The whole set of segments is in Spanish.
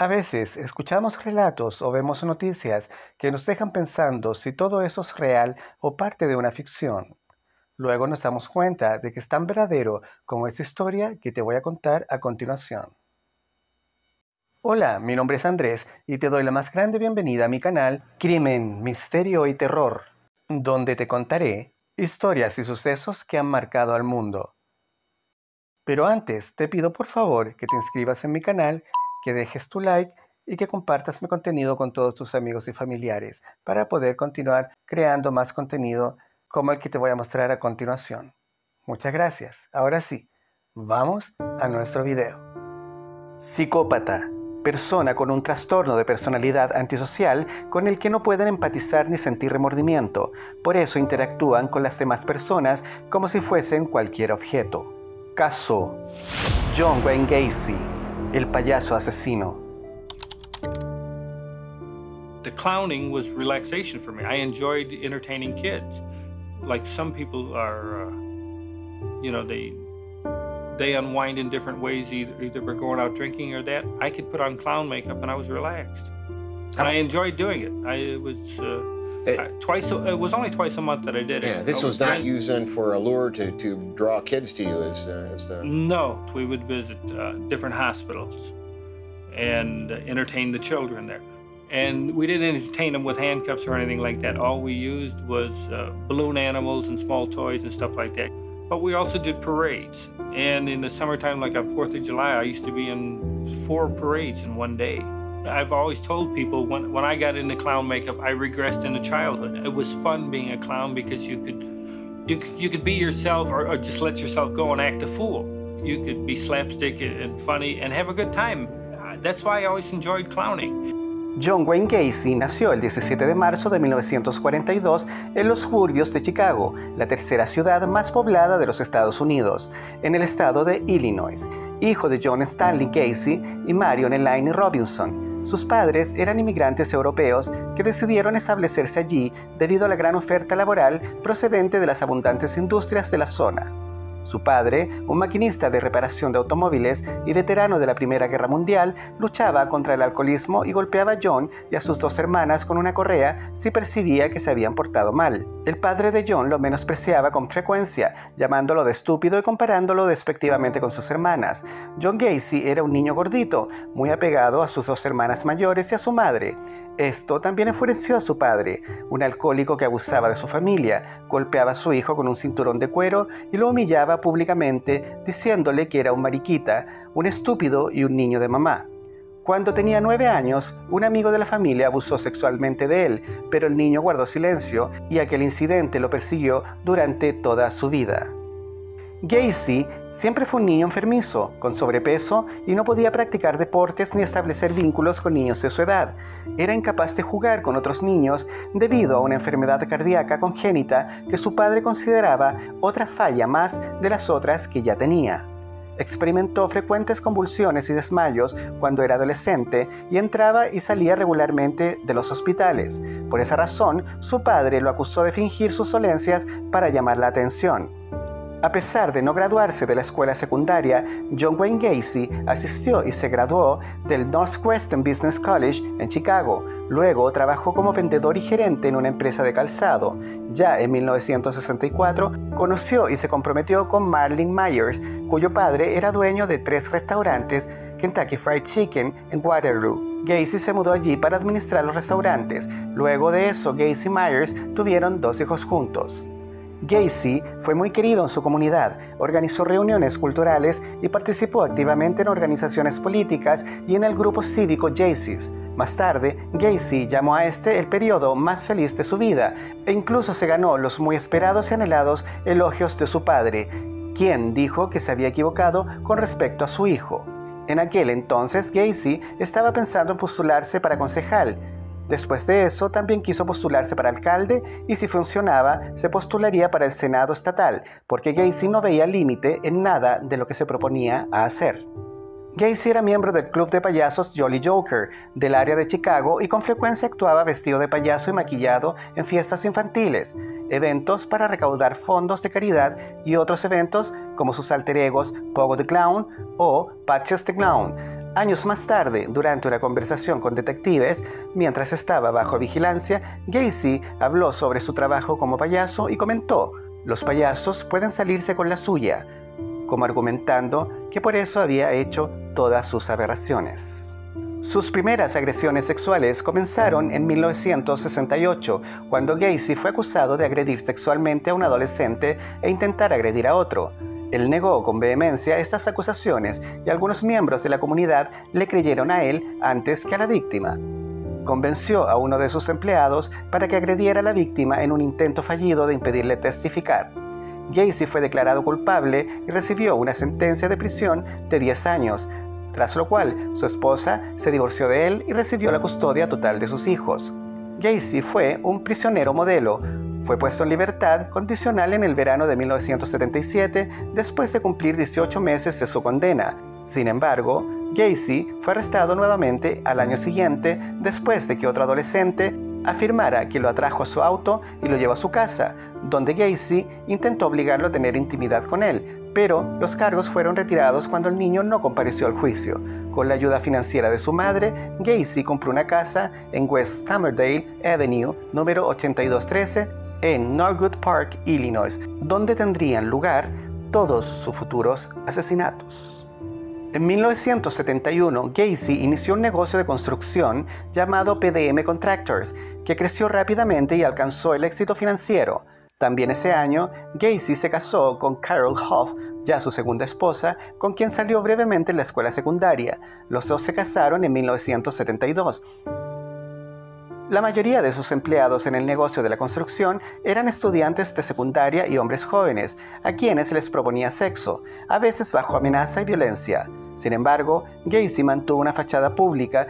A veces escuchamos relatos o vemos noticias que nos dejan pensando si todo eso es real o parte de una ficción. Luego nos damos cuenta de que es tan verdadero como esta historia que te voy a contar a continuación. Hola, mi nombre es Andrés y te doy la más grande bienvenida a mi canal Crimen, Misterio y Terror, donde te contaré historias y sucesos que han marcado al mundo. Pero antes te pido por favor que te inscribas en mi canal, que dejes tu like y que compartas mi contenido con todos tus amigos y familiares para poder continuar creando más contenido como el que te voy a mostrar a continuación. Muchas gracias. Ahora sí, vamos a nuestro video. Psicópata. Persona con un trastorno de personalidad antisocial con el que no pueden empatizar ni sentir remordimiento. Por eso interactúan con las demás personas como si fuesen cualquier objeto. Caso: John Wayne Gacy, el payaso asesino. The clowning was relaxation for me. I enjoyed entertaining kids. Like some people are, they unwind in different ways. Either we're going out drinking or that. I could put on clown makeup and I was relaxed, and I enjoyed doing it. It was only twice a month that I did it. Yeah, this was not used for a lure to draw kids to you No, we would visit different hospitals and entertain the children there. And we didn't entertain them with handcuffs or anything like that. All we used was balloon animals and small toys and stuff like that. But we also did parades. And in the summertime, like on 4th of July, I used to be in 4 parades in one day. I've always told people when I got into clown makeup, I regressed into childhood. It was fun being a clown because you could be yourself or just let yourself go and act a fool. You could be slapstick and funny and have a good time. That's why I always enjoyed clowning. John Wayne Gacy nació el 17 de marzo de 1942 en los suburbios de Chicago, la tercera ciudad más poblada de los Estados Unidos, en el estado de Illinois, hijo de John Stanley Gacy y Marion Elaine Robinson. Sus padres eran inmigrantes europeos que decidieron establecerse allí debido a la gran oferta laboral procedente de las abundantes industrias de la zona. Su padre, un maquinista de reparación de automóviles y veterano de la Primera Guerra Mundial, luchaba contra el alcoholismo y golpeaba a John y a sus 2 hermanas con una correa si percibía que se habían portado mal. El padre de John lo menospreciaba con frecuencia, llamándolo de estúpido y comparándolo despectivamente con sus hermanas. John Gacy era un niño gordito, muy apegado a sus 2 hermanas mayores y a su madre. Esto también enfureció a su padre, un alcohólico que abusaba de su familia, golpeaba a su hijo con un cinturón de cuero y lo humillaba públicamente diciéndole que era un mariquita, un estúpido y un niño de mamá. Cuando tenía 9 años, un amigo de la familia abusó sexualmente de él, pero el niño guardó silencio y aquel incidente lo persiguió durante toda su vida. Gacy siempre fue un niño enfermizo, con sobrepeso y no podía practicar deportes ni establecer vínculos con niños de su edad. Era incapaz de jugar con otros niños debido a una enfermedad cardíaca congénita que su padre consideraba otra falla más de las otras que ya tenía. Experimentó frecuentes convulsiones y desmayos cuando era adolescente y entraba y salía regularmente de los hospitales. Por esa razón, su padre lo acusó de fingir sus dolencias para llamar la atención. A pesar de no graduarse de la escuela secundaria, John Wayne Gacy asistió y se graduó del Northwestern Business College en Chicago. Luego trabajó como vendedor y gerente en una empresa de calzado. Ya en 1964 conoció y se comprometió con Marlene Myers, cuyo padre era dueño de 3 restaurantes Kentucky Fried Chicken en Waterloo. Gacy se mudó allí para administrar los restaurantes. Luego de eso, Gacy y Myers tuvieron 2 hijos juntos. Gacy fue muy querido en su comunidad, organizó reuniones culturales y participó activamente en organizaciones políticas y en el grupo cívico Jaycees. Más tarde, Gacy llamó a este el periodo más feliz de su vida e incluso se ganó los muy esperados y anhelados elogios de su padre, quien dijo que se había equivocado con respecto a su hijo. En aquel entonces, Gacy estaba pensando en postularse para concejal. Después de eso, también quiso postularse para alcalde y si funcionaba, se postularía para el Senado estatal, porque Gacy no veía límite en nada de lo que se proponía a hacer. Gacy era miembro del club de payasos Jolly Joker del área de Chicago y con frecuencia actuaba vestido de payaso y maquillado en fiestas infantiles, eventos para recaudar fondos de caridad y otros eventos como sus alter egos Pogo the Clown o Patches the Clown. Años más tarde, durante una conversación con detectives, mientras estaba bajo vigilancia, Gacy habló sobre su trabajo como payaso y comentó: "Los payasos pueden salirse con la suya", como argumentando que por eso había hecho todas sus aberraciones. Sus primeras agresiones sexuales comenzaron en 1968, cuando Gacy fue acusado de agredir sexualmente a un adolescente e intentar agredir a otro. Él negó con vehemencia estas acusaciones y algunos miembros de la comunidad le creyeron a él antes que a la víctima. Convenció a uno de sus empleados para que agrediera a la víctima en un intento fallido de impedirle testificar. Gacy fue declarado culpable y recibió una sentencia de prisión de 10 años, tras lo cual su esposa se divorció de él y recibió la custodia total de sus hijos. Gacy fue un prisionero modelo. Fue puesto en libertad condicional en el verano de 1977 después de cumplir 18 meses de su condena. Sin embargo, Gacy fue arrestado nuevamente al año siguiente después de que otro adolescente afirmara que lo atrajo a su auto y lo llevó a su casa, donde Gacy intentó obligarlo a tener intimidad con él, pero los cargos fueron retirados cuando el niño no compareció al juicio. Con la ayuda financiera de su madre, Gacy compró una casa en West Somerdale Avenue, número 8213, en Norwood Park, Illinois, donde tendrían lugar todos sus futuros asesinatos. En 1971, Gacy inició un negocio de construcción llamado PDM Contractors, que creció rápidamente y alcanzó el éxito financiero. También ese año, Gacy se casó con Carol Hoff, ya su segunda esposa, con quien salió brevemente en la escuela secundaria. Los dos se casaron en 1972. La mayoría de sus empleados en el negocio de la construcción eran estudiantes de secundaria y hombres jóvenes, a quienes les proponía sexo, a veces bajo amenaza y violencia. Sin embargo, Gacy mantuvo una fachada pública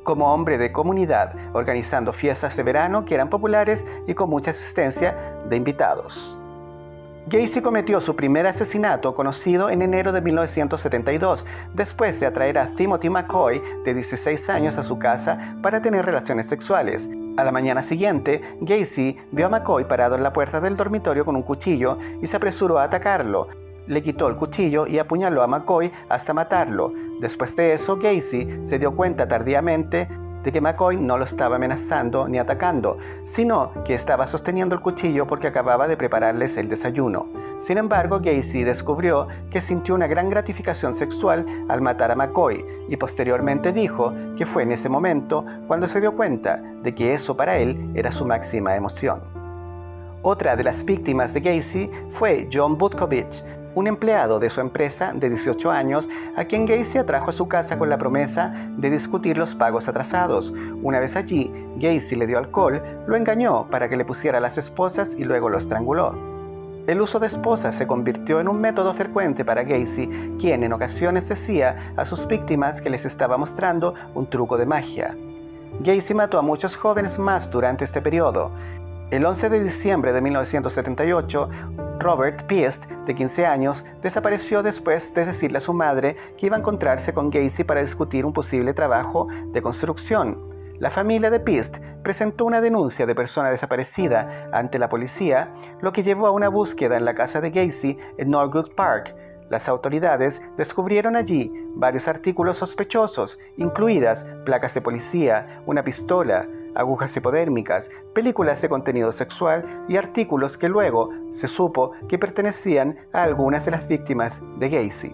como hombre de comunidad, organizando fiestas de verano que eran populares y con mucha asistencia de invitados. Gacy cometió su primer asesinato conocido en enero de 1972, después de atraer a Timothy McCoy, de 16 años, a su casa para tener relaciones sexuales. A la mañana siguiente, Gacy vio a McCoy parado en la puerta del dormitorio con un cuchillo y se apresuró a atacarlo. Le quitó el cuchillo y apuñaló a McCoy hasta matarlo. Después de eso, Gacy se dio cuenta tardíamente de que McCoy no lo estaba amenazando ni atacando, sino que estaba sosteniendo el cuchillo porque acababa de prepararles el desayuno. Sin embargo, Gacy descubrió que sintió una gran gratificación sexual al matar a McCoy y posteriormente dijo que fue en ese momento cuando se dio cuenta de que eso para él era su máxima emoción. Otra de las víctimas de Gacy fue John Butkovich, un empleado de su empresa de 18 años a quien Gacy atrajo a su casa con la promesa de discutir los pagos atrasados. Una vez allí, Gacy le dio alcohol, lo engañó para que le pusiera las esposas y luego lo estranguló. El uso de esposas se convirtió en un método frecuente para Gacy, quien en ocasiones decía a sus víctimas que les estaba mostrando un truco de magia. Gacy mató a muchos jóvenes más durante este periodo. El 11 de diciembre de 1978, Robert Piest, de 15 años, desapareció después de decirle a su madre que iba a encontrarse con Gacy para discutir un posible trabajo de construcción. La familia de Piest presentó una denuncia de persona desaparecida ante la policía, lo que llevó a una búsqueda en la casa de Gacy en Norwood Park. Las autoridades descubrieron allí varios artículos sospechosos, incluidas placas de policía, una pistola, agujas hipodérmicas, películas de contenido sexual y artículos que luego se supo que pertenecían a algunas de las víctimas de Gacy.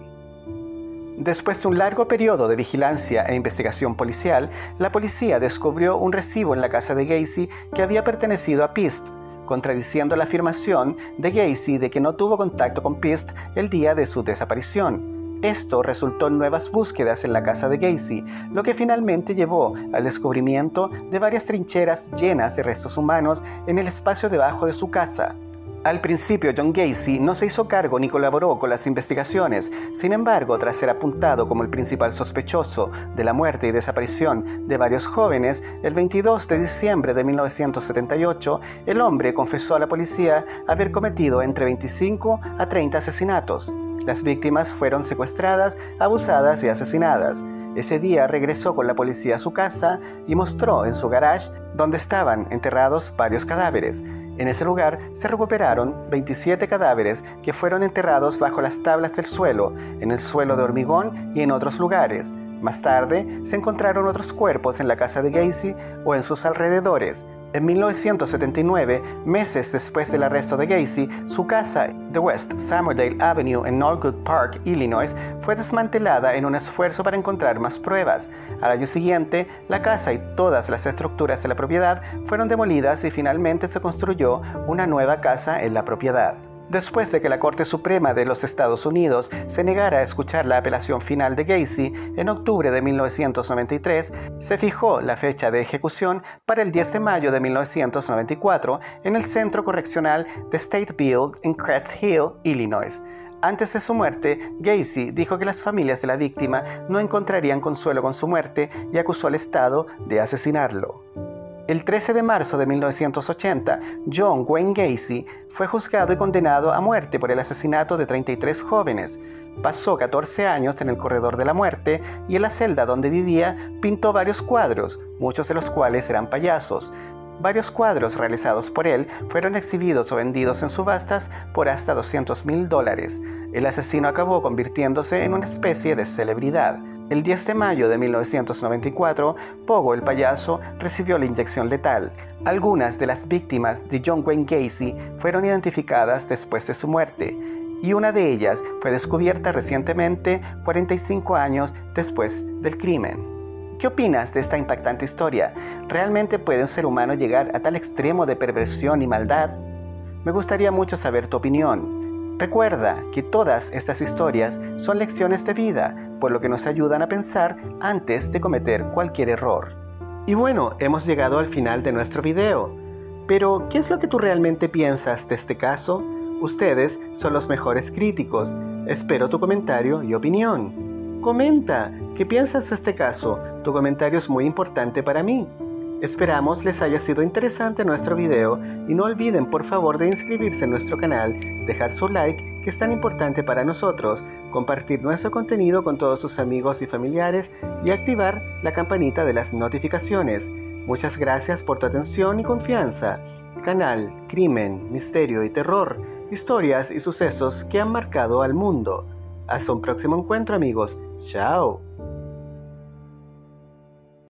Después de un largo periodo de vigilancia e investigación policial, la policía descubrió un recibo en la casa de Gacy que había pertenecido a Piest, contradiciendo la afirmación de Gacy de que no tuvo contacto con Piest el día de su desaparición. Esto resultó en nuevas búsquedas en la casa de Gacy, lo que finalmente llevó al descubrimiento de varias trincheras llenas de restos humanos en el espacio debajo de su casa. Al principio, John Gacy no se hizo cargo ni colaboró con las investigaciones. Sin embargo, tras ser apuntado como el principal sospechoso de la muerte y desaparición de varios jóvenes, el 22 de diciembre de 1978, el hombre confesó a la policía haber cometido entre 25 a 30 asesinatos. Las víctimas fueron secuestradas, abusadas y asesinadas. Ese día regresó con la policía a su casa y mostró en su garage donde estaban enterrados varios cadáveres. En ese lugar se recuperaron 27 cadáveres que fueron enterrados bajo las tablas del suelo, en el suelo de hormigón y en otros lugares. Más tarde, se encontraron otros cuerpos en la casa de Gacy o en sus alrededores. En 1979, meses después del arresto de Gacy, su casa de West Summerdale Avenue en Norwood Park, Illinois, fue desmantelada en un esfuerzo para encontrar más pruebas. Al año siguiente, la casa y todas las estructuras de la propiedad fueron demolidas y finalmente se construyó una nueva casa en la propiedad. Después de que la Corte Suprema de los Estados Unidos se negara a escuchar la apelación final de Gacy, en octubre de 1993, se fijó la fecha de ejecución para el 10 de mayo de 1994 en el Centro Correccional de Stateville en Crest Hill, Illinois. Antes de su muerte, Gacy dijo que las familias de la víctima no encontrarían consuelo con su muerte y acusó al Estado de asesinarlo. El 13 de marzo de 1980, John Wayne Gacy fue juzgado y condenado a muerte por el asesinato de 33 jóvenes. Pasó 14 años en el corredor de la muerte y en la celda donde vivía pintó varios cuadros, muchos de los cuales eran payasos. Varios cuadros realizados por él fueron exhibidos o vendidos en subastas por hasta $200,000. El asesino acabó convirtiéndose en una especie de celebridad. El 10 de mayo de 1994, Pogo el payaso recibió la inyección letal. Algunas de las víctimas de John Wayne Gacy fueron identificadas después de su muerte, y una de ellas fue descubierta recientemente, 45 años después del crimen. ¿Qué opinas de esta impactante historia? ¿Realmente puede un ser humano llegar a tal extremo de perversión y maldad? Me gustaría mucho saber tu opinión. Recuerda que todas estas historias son lecciones de vida, por lo que nos ayudan a pensar antes de cometer cualquier error. Y bueno, hemos llegado al final de nuestro video. Pero, ¿qué es lo que tú realmente piensas de este caso? Ustedes son los mejores críticos. Espero tu comentario y opinión. Comenta, ¿qué piensas de este caso? Tu comentario es muy importante para mí. Esperamos les haya sido interesante nuestro video y no olviden por favor de inscribirse en nuestro canal, dejar su like que es tan importante para nosotros, compartir nuestro contenido con todos sus amigos y familiares y activar la campanita de las notificaciones. Muchas gracias por tu atención y confianza. Canal Crimen, Misterio y Terror, historias y sucesos que han marcado al mundo. Hasta un próximo encuentro amigos. Chao.